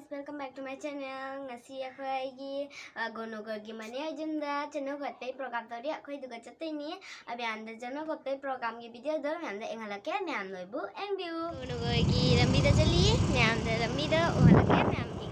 guys, welcome back to my channel. Ngasi akhoi Gauranagar gi mane ajunda channel khotte program tori akhoi duga chatte ni abi anda channel khotte program gi video do anda engalake myam loibu engbiu Gauranagar gi lambi da chali myam da lambi da ohalake myam gi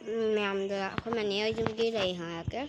mèo được không mà nếu chúng kia này hả cái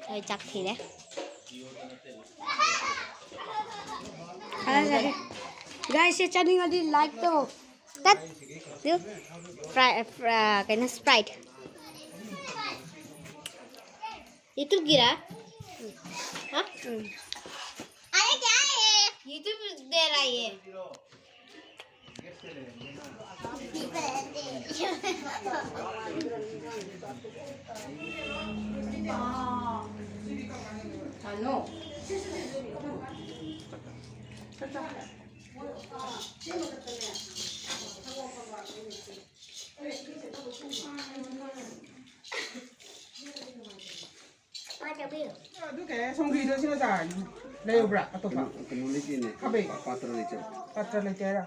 hơi chắc thì đấy guys, ये channel वाली like तो tắt được cái nó sprite YouTube गिरा हाँ अरे क्या है YouTube दे रहा है no cái xong khi đó chưa dài đây bra atau pak kabe patra le tera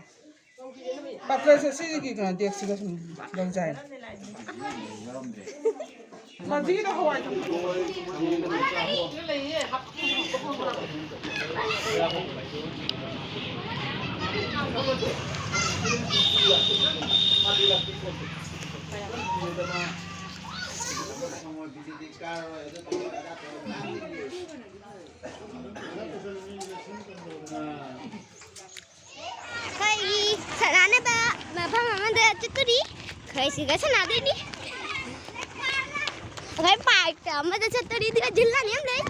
patra se sih kan dia sih kan dan dài mà gì đó hỏi khơi sana ba mà phong mà mình được chút đi khơi xí cái sana đi đi khơi phải cả mà chút đi thì là jilla niệm đấy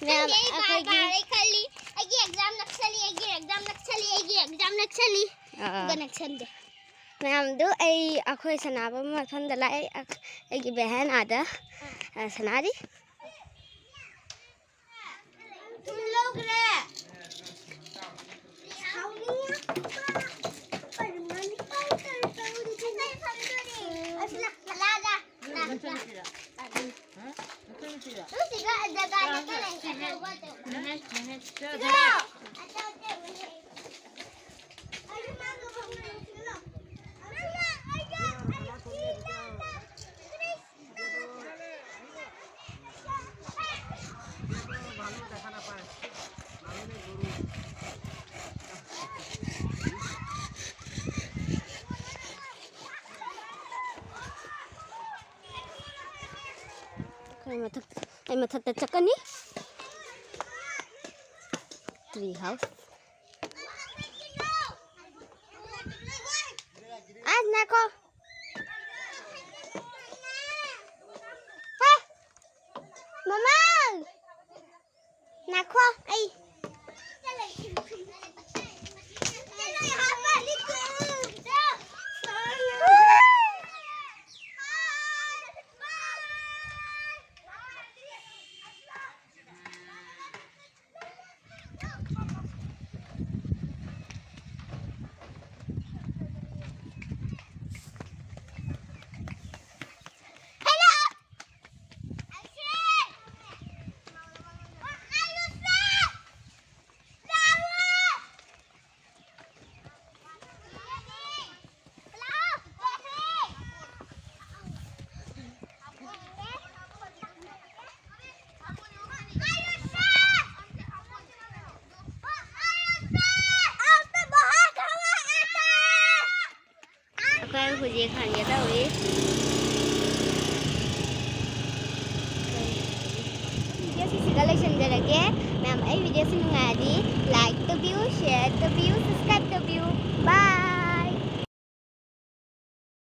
nè khơi खाली आगे exam नक्सली gun action दे ma'am दो आई अखोय सनाबा मथन दला आई की बहन आदा सनारी तुम लोग रे Ay matatacak ka ni tree house nako ha mama nako ay ꯀꯦꯖꯤ ꯈꯟꯒꯦ ꯇꯧꯔꯤ ꯁꯤꯒ ꯂꯣꯏꯁꯤꯟꯖꯔꯒꯦ